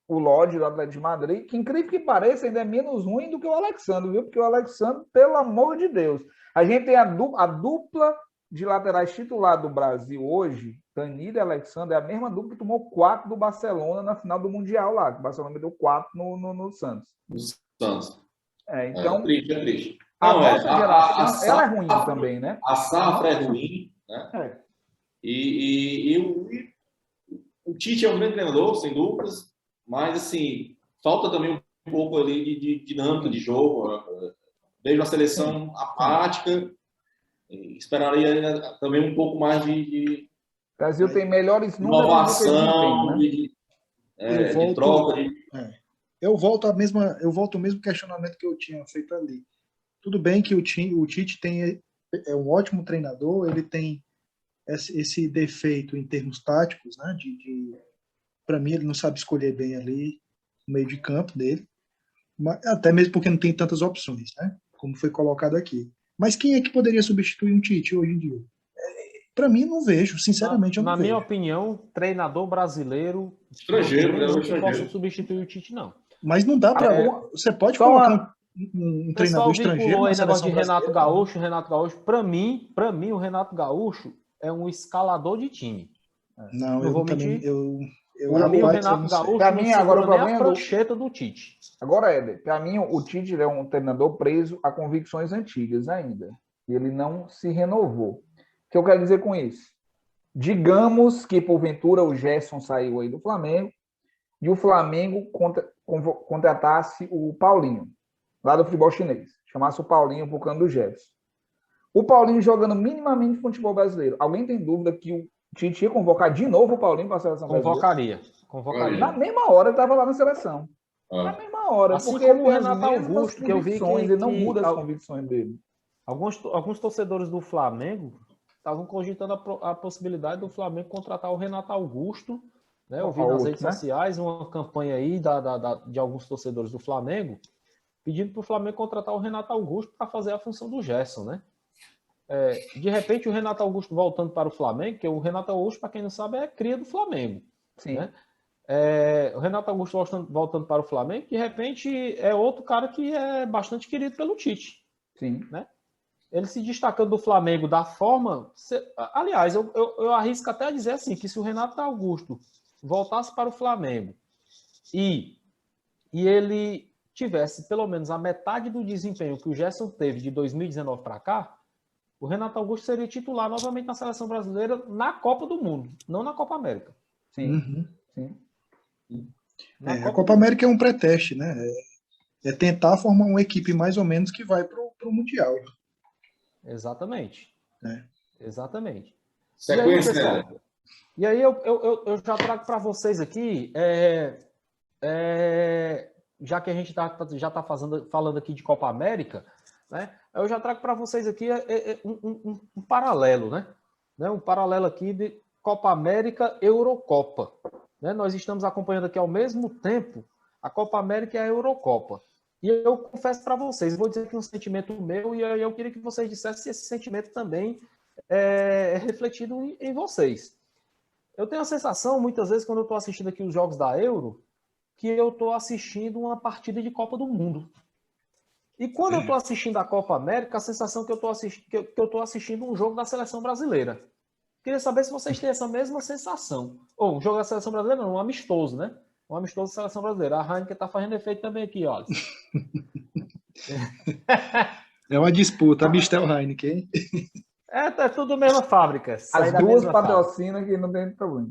O Lodge do Atlético de Madrid, que incrível que pareça, ainda é menos ruim do que o Alexandre, viu? Porque o Alexandre, pelo amor de Deus. A gente tem a dupla de laterais titular do Brasil hoje, Danilo e Alexandre, é a mesma dupla que tomou 4 do Barcelona na final do Mundial lá, que o Barcelona meteu 4 no Santos. No Santos. Então, É triste. A nossa geração, ela é ruim também, né? A safra é ruim, né? E o Tite é um grande treinador, sem dúvidas, mas, assim, falta também um pouco ali de dinâmica de jogo. Vejo a seleção apática, esperaria também um pouco mais de o Brasil tem melhores números inovação, de troca. Eu volto ao mesmo questionamento que eu tinha feito ali. Tudo bem que o Tite é um ótimo treinador, ele tem esse defeito em termos táticos, né? Para mim, ele não sabe escolher bem ali no meio de campo dele, até mesmo porque não tem tantas opções, né? Como foi colocado aqui. Mas quem é que poderia substituir um Tite hoje em dia? Para mim, não vejo, sinceramente, eu não vejo. Na minha opinião, treinador brasileiro estrangeiro, não possa substituir o Tite, não. Mas não dá para... Você pode colocar um treinador estrangeiro na seleção de Renato Gaúcho. Para mim, o Renato Gaúcho é um escalador de time. Não, eu vou mentir. Para mim, o Renato Gaúcho para mim, agora o problema é a prancheta do Tite. Agora, Éder, para mim, o Tite é um treinador preso a convicções antigas ainda. Ele não se renovou. O que eu quero dizer com isso? Digamos que, porventura, o Gerson saiu aí do Flamengo e o Flamengo contratasse o Paulinho, lá do futebol chinês. Chamasse o Paulinho por causa do Gerson. O Paulinho jogando minimamente futebol brasileiro. Alguém tem dúvida que o Tite ia convocar de novo o Paulinho para a seleção brasileira? Convocaria. Na mesma hora ele estava lá na seleção. Na mesma hora. Assim porque como o Renato Augusto, que eu vi que ele não muda as convicções dele. Alguns torcedores do Flamengo estavam cogitando a possibilidade do Flamengo contratar o Renato Augusto, né? Eu vi nas redes sociais uma campanha aí de alguns torcedores do Flamengo pedindo para o Flamengo contratar o Renato Augusto para fazer a função do Gerson, né? de repente o Renato Augusto voltando para o Flamengo, que o Renato Augusto, para quem não sabe, é cria do Flamengo. Sim. Né? O Renato Augusto voltando para o Flamengo, de repente é outro cara que é bastante querido pelo Tite. Sim. Né? Ele se destacando do Flamengo da forma... Aliás, eu arrisco até dizer assim, que se o Renato Augusto voltasse para o Flamengo e ele tivesse pelo menos a metade do desempenho que o Gerson teve de 2019 para cá, o Renato Augusto seria titular novamente na seleção brasileira na Copa do Mundo, não na Copa América. Sim. Uhum. Sim. A Copa América é um pré-teste, né? É tentar formar uma equipe mais ou menos que vai para o Mundial. Exatamente. Exatamente. Sequência. E aí eu já trago para vocês aqui, já que a gente já está falando aqui de Copa América, né? Eu já trago para vocês aqui um paralelo, né? Um paralelo aqui de Copa América Eurocopa. Né? Nós estamos acompanhando aqui ao mesmo tempo a Copa América e a Eurocopa. E eu confesso para vocês, vou dizer aqui um sentimento meu, e eu queria que vocês dissessem se esse sentimento também é refletido em vocês. Eu tenho a sensação, muitas vezes, quando eu estou assistindo aqui os jogos da Euro, que eu estou assistindo uma partida de Copa do Mundo. E quando eu estou assistindo a Copa América, a sensação que eu estou assistindo um jogo da seleção brasileira. Queria saber se vocês têm essa mesma sensação. Ou um jogo da seleção brasileira, não, um amistoso, né? Um amistoso da seleção brasileira. A Heineken está fazendo efeito também aqui, olha. É uma disputa, a Mistel Heineken, hein? É tudo mesma fábrica. As duas patrocinam que não tem problema.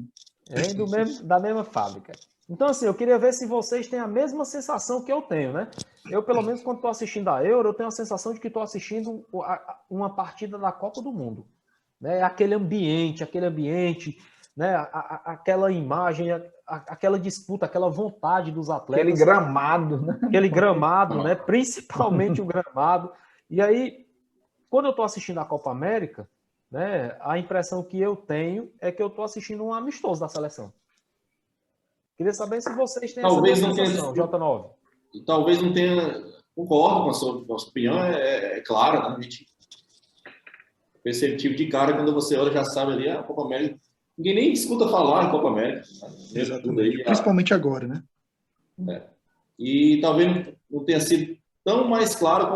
Da mesma fábrica. Então, assim, eu queria ver se vocês têm a mesma sensação que eu tenho, né? Eu, pelo menos, quando estou assistindo a Euro, eu tenho a sensação de que estou assistindo uma partida da Copa do Mundo. Né? Aquele ambiente, né? Aquela imagem, aquela disputa, aquela vontade dos atletas. Aquele gramado, né? Aquele gramado, né? Principalmente o gramado. E aí, quando eu estou assistindo a Copa América, né? A impressão que eu tenho é que eu estou assistindo um amistoso da seleção. Queria saber se vocês têm essa sensação, J9. Talvez não tenha... Concordo com a sua opinião, é claro, né? A gente perceptivo de cara, quando você olha, já sabe ali, a Copa América. Ninguém nem escuta falar em Copa América. Exatamente. Principalmente agora, né? E talvez não tenha sido tão mais claro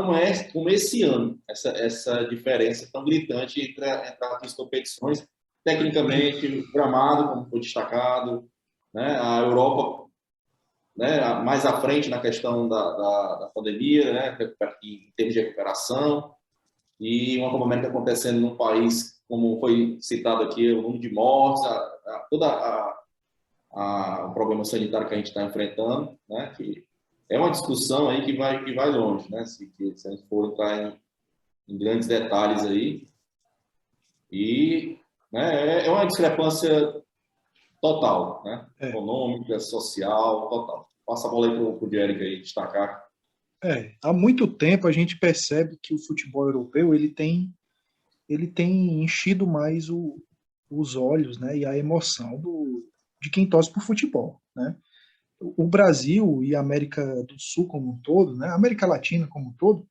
como esse ano, essa diferença tão gritante entre as competições. Tecnicamente, o gramado, como foi destacado, né? A Europa, né? Mais à frente na questão da pandemia, né? Em termos de recuperação. E uma Copa América acontecendo num país, como foi citado aqui, o número de mortes, todo o problema sanitário que a gente está enfrentando, né? Que é uma discussão aí que vai longe, né? Se a gente for entrar em grandes detalhes aí. E, né, é uma discrepância total, né? Econômica, social, total. Passa a bola aí para o Dieric aí destacar. Há muito tempo a gente percebe que o futebol europeu ele tem enchido mais os olhos, né, e a emoção de quem torce por futebol, né? O Brasil e a América do Sul como um todo, né, a América Latina como um todo,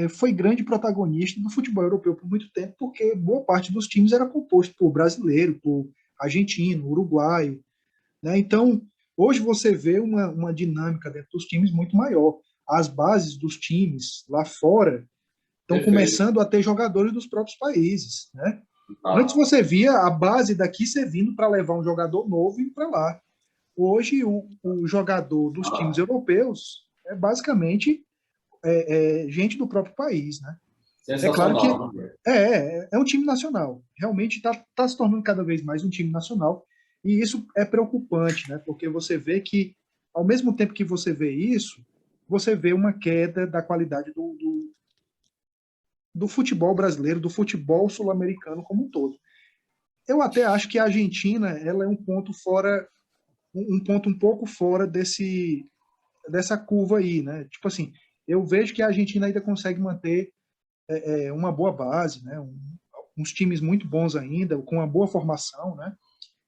foi grande protagonista do futebol europeu por muito tempo, porque boa parte dos times era composto por brasileiro, por argentino, uruguaio, né? Então, hoje você vê uma dinâmica dentro dos times muito maior. As bases dos times lá fora estão começando a ter jogadores dos próprios países, né? Antes você via a base daqui servindo para levar um jogador novo e ir para lá. Hoje o jogador dos times europeus é basicamente gente do próprio país, né? É claro que é um time nacional. Realmente está se tornando cada vez mais um time nacional. E isso é preocupante, né? Porque você vê que, ao mesmo tempo que você vê isso, você vê uma queda da qualidade do futebol brasileiro, do futebol sul-americano como um todo. Eu até acho que a Argentina ela é um ponto um pouco fora dessa curva aí, né? Tipo assim, eu vejo que a Argentina ainda consegue manter uma boa base, né? Uns times muito bons ainda, com uma boa formação, né?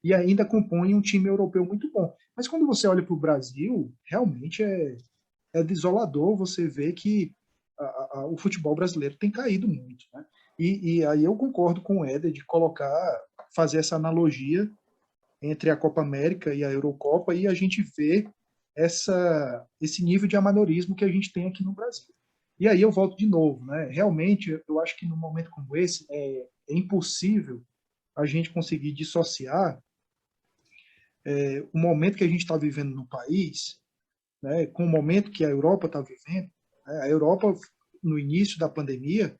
E ainda compõe um time europeu muito bom. Mas quando você olha para o Brasil, realmente é desolador você ver que o futebol brasileiro tem caído muito, né? E aí eu concordo com o Éder de fazer essa analogia entre a Copa América e a Eurocopa, e a gente vê esse nível de amadorismo que a gente tem aqui no Brasil. E aí eu volto de novo, né? Realmente, eu acho que num momento como esse é impossível a gente conseguir dissociar o momento que a gente está vivendo no país, né, com o momento que a Europa está vivendo. Né? A Europa, no início da pandemia,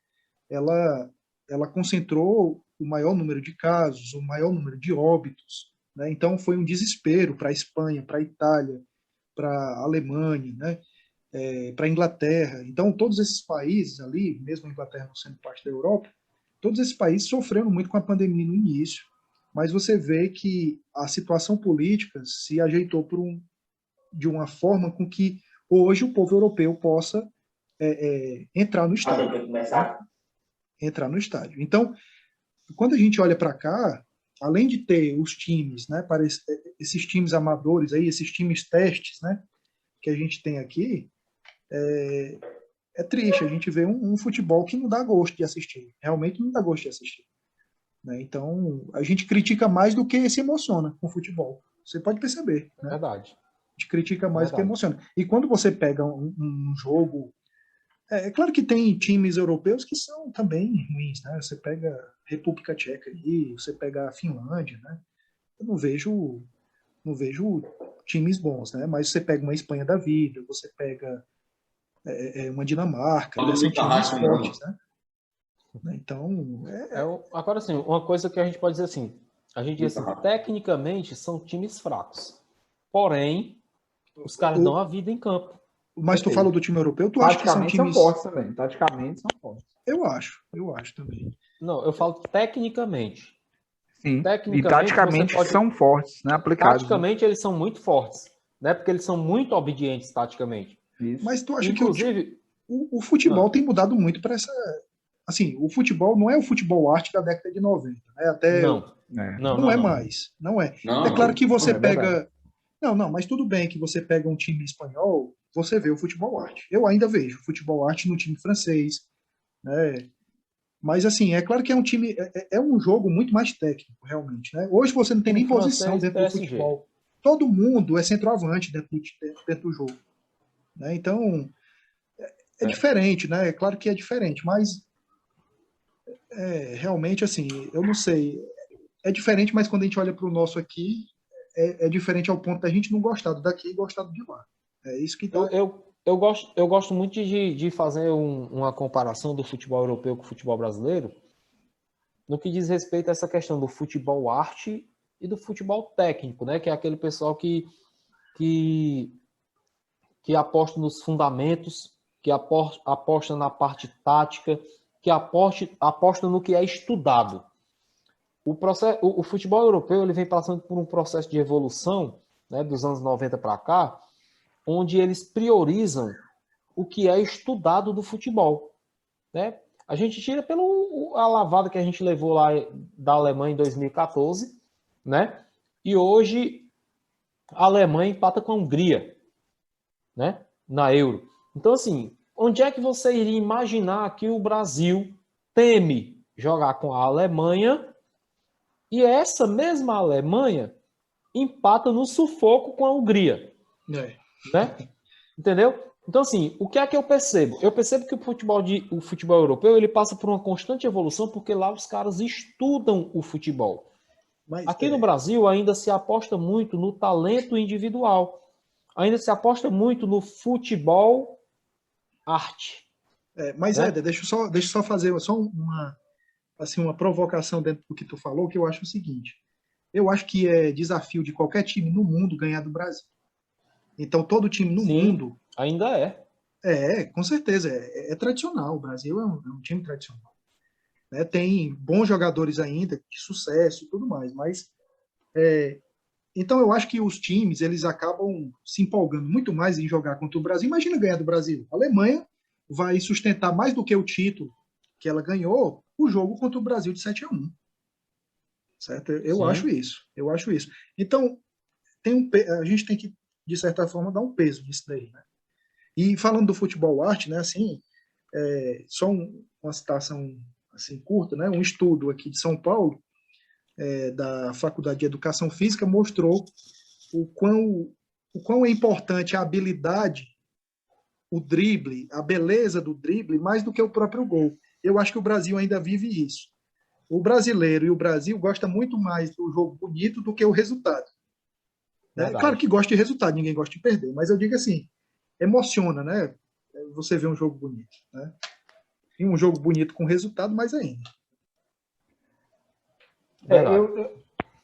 ela concentrou o maior número de casos, o maior número de óbitos. Né? Então, foi um desespero para a Espanha, para a Itália, para a Alemanha, né? Para a Inglaterra. Então, todos esses países ali, mesmo a Inglaterra não sendo parte da Europa, todos esses países sofreram muito com a pandemia no início, mas você vê que a situação política se ajeitou de uma forma com que hoje o povo europeu possa entrar no estádio. Entrar no estádio. Então, quando a gente olha para cá, além de ter os times, né, para esses times amadores, aí, esses times testes, né, que a gente tem aqui, é triste. A gente vê um futebol que não dá gosto de assistir. Realmente não dá gosto de assistir. Né? Então, a gente critica mais do que se emociona com o futebol. Você pode perceber. Né? Verdade. A gente critica mais do que emociona. E quando você pega um jogo... É claro que tem times europeus que são também ruins. Né? Você pega a República Tcheca aí, você pega a Finlândia. Né? Eu não vejo times bons. Né? Mas você pega uma Espanha da vida, você pega uma Dinamarca, né? São times fortes. Né? Então, agora, assim, uma coisa que a gente pode dizer assim, a gente diz assim, tecnicamente são times fracos, porém, os caras dão a vida em campo. Mas tu fala do time europeu, tu acha que são times... são fortes também, taticamente são fortes. Eu acho também. Não, eu falo tecnicamente. Sim, e taticamente são fortes, né, aplicados. Taticamente eles são muito fortes, né, porque eles são muito obedientes taticamente. Isso. Mas tu acha que o futebol tem mudado muito para essa... Assim, o futebol não é o futebol arte da década de 90, né? Até não é mais. Não é. É claro que você pega... Não, mas tudo bem que você pega um time espanhol, você vê o futebol arte. Eu ainda vejo futebol arte no time francês, né? Mas, assim, é claro que é um time... É um jogo muito mais técnico, realmente, né? Hoje você não tem nem posição dentro do futebol. Todo mundo é centroavante dentro do jogo. Né? Então, é diferente, né? É claro que é diferente, mas... realmente, assim, eu não sei. É diferente, mas quando a gente olha para o nosso aqui, é diferente ao ponto da gente não gostar do daqui e gostar do de lá. É isso que tá... eu gosto muito de fazer uma comparação do futebol europeu com o futebol brasileiro no que diz respeito a essa questão do futebol arte e do futebol técnico, né? Que é aquele pessoal que aposta nos fundamentos, que aposta na parte tática, que aposta no que é estudado. O futebol europeu ele vem passando por um processo de evolução, né, dos anos 90 para cá, onde eles priorizam o que é estudado do futebol. Né? A gente tira pela lavada que a gente levou lá da Alemanha em 2014, né? E hoje a Alemanha empata com a Hungria, né, na Euro. Então, assim, onde é que você iria imaginar que o Brasil teme jogar com a Alemanha e essa mesma Alemanha empata no sufoco com a Hungria? Né? Entendeu? Então, assim, o que é que eu percebo? Eu percebo que o futebol europeu ele passa por uma constante evolução porque lá os caras estudam o futebol. Mas, aqui no Brasil ainda se aposta muito no talento individual. Ainda se aposta muito no futebol arte. Mas, né? Éder, deixa eu só fazer uma provocação dentro do que tu falou, que eu acho o seguinte. Eu acho que é desafio de qualquer time no mundo ganhar do Brasil. Então, todo time no mundo... ainda é. Com certeza. É tradicional. O Brasil é um time tradicional. Né? Tem bons jogadores ainda, de sucesso e tudo mais. Mas, então, eu acho que os times eles acabam se empolgando muito mais em jogar contra o Brasil. Imagina ganhar do Brasil. A Alemanha vai sustentar mais do que o título que ela ganhou o jogo contra o Brasil de 7-1. Certo? Eu acho isso. Então, a gente tem que, de certa forma, dar um peso nisso daí. Né? E falando do futebol arte, né, assim, só uma citação assim, curta, né? Um estudo aqui de São Paulo, da Faculdade de Educação Física, mostrou o quão é importante a habilidade, o drible, a beleza do drible, mais do que o próprio gol. Eu acho que o Brasil ainda vive isso. O brasileiro e o Brasil gostam muito mais do jogo bonito do que o resultado. Né? Claro que gosta de resultado, ninguém gosta de perder, mas eu digo assim, emociona, né? Você vê um jogo bonito, né? E um jogo bonito com resultado, mais ainda.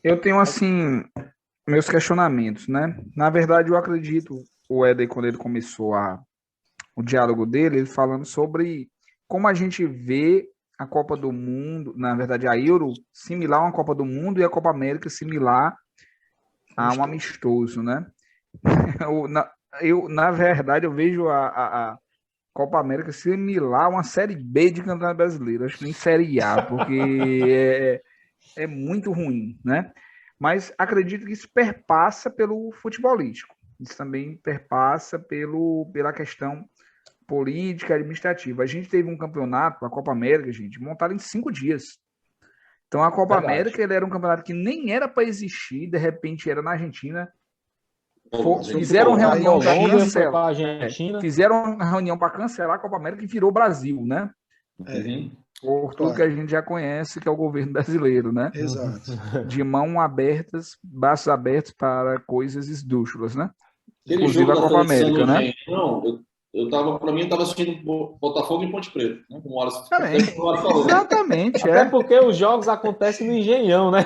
Eu tenho, assim, meus questionamentos, né? Na verdade, eu acredito, o Éder, quando ele começou o diálogo dele, ele falando sobre como a gente vê a Copa do Mundo, na verdade, a Euro similar a uma Copa do Mundo e a Copa América similar a um amistoso, né? Na verdade, eu vejo a Copa América similar a uma Série B de Campeonato Brasileiro, acho que nem Série A, porque é muito ruim, né? Mas acredito que isso perpassa pelo futebolístico, isso também perpassa pela questão política, administrativa. A gente teve um campeonato, a Copa América, gente, montado em 5 dias. Então a Copa América, ele era um campeonato que nem era para existir, de repente era na Argentina. Fizeram reunião para cancelar. Fizeram uma reunião para cancelar a Copa América e virou Brasil, né? Por tudo que a gente já conhece, que é o governo brasileiro, né? Exato. De mão abertas, braços abertos para coisas esdrúxulas, né? Aquele inclusive jogo a Copa América, né? Não, para mim, eu estava assistindo Botafogo e Ponte Preta, né? Como o Wallace falou. Exatamente, Até porque os jogos acontecem no Engenhão, né?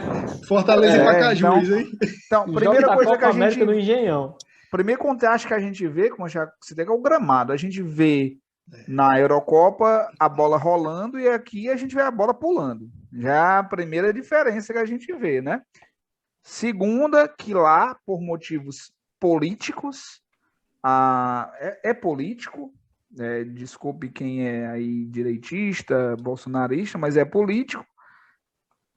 Fortaleza e Pacajus, hein? Então, primeira coisa que a gente... no Engenhão. Primeiro contraste que a gente vê, como já citei, é o gramado. A gente vê na Eurocopa a bola rolando e aqui a gente vê a bola pulando. Já a primeira diferença que a gente vê, né? Segunda, que lá, por motivos políticos, político, desculpe quem é aí direitista, bolsonarista, mas é político.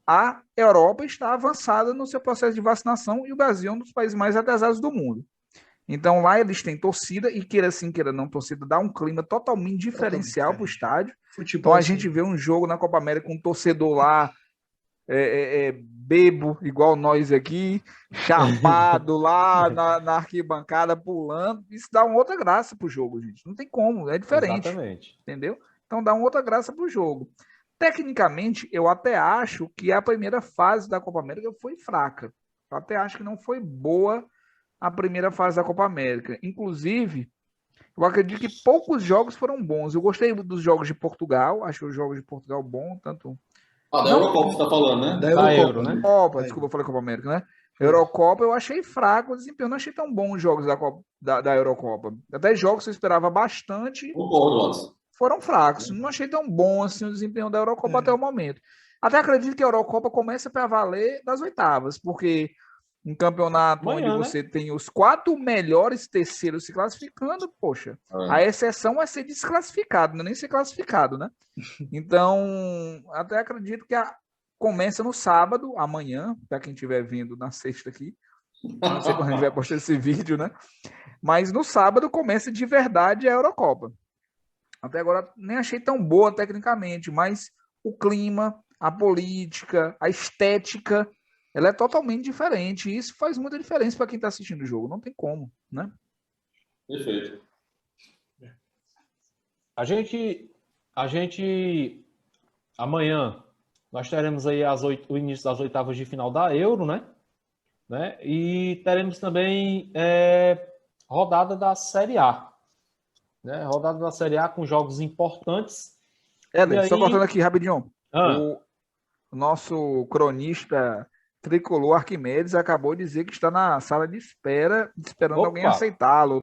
A Europa está avançada no seu processo de vacinação e o Brasil é um dos países mais atrasados do mundo. Então lá eles têm torcida e queira sim, queira não, torcida dá um clima totalmente diferencial para o estádio. Futebol, então a gente vê um jogo na Copa América com um torcedor lá bebo, igual nós aqui, chapado lá na arquibancada, pulando. Isso dá uma outra graça pro jogo, gente. Não tem como, é diferente. Exatamente. Entendeu? Então dá uma outra graça pro jogo. Tecnicamente, eu até acho que a primeira fase da Copa América foi fraca. Eu até acho que não foi boa a primeira fase da Copa América. Inclusive, eu acredito que poucos jogos foram bons. Eu gostei dos jogos de Portugal, acho os jogos de Portugal bom, tanto... da Eurocopa você tá falando, né? Da Euro, né? Desculpa, eu falei Copa América, né? Eurocopa eu achei fraco o desempenho, não achei tão bom os jogos da Eurocopa. Até jogos que eu esperava bastante foram fracos. Não achei tão bom assim o desempenho da Eurocopa até o momento. Até acredito que a Eurocopa começa para valer das oitavas, porque um campeonato onde você tem os 4 melhores terceiros se classificando, poxa, a exceção é ser desclassificado, não é nem ser classificado, né? Então, até acredito que começa no sábado, amanhã, para quem estiver vindo na sexta aqui, não sei quando a gente vai postar esse vídeo, né? Mas no sábado começa de verdade a Eurocopa. Até agora nem achei tão boa tecnicamente, mas o clima, a política, a estética, ela é totalmente diferente. E isso faz muita diferença para quem está assistindo o jogo. Não tem como, né? Perfeito. A gente amanhã nós teremos aí o início das oitavas de final da Euro, né? E teremos também rodada da Série A. Né? Rodada da Série A com jogos importantes. Só cortando aqui rapidinho. O nosso cronista tricolor Arquimedes acabou de dizer que está na sala de espera, esperando alguém aceitá-lo.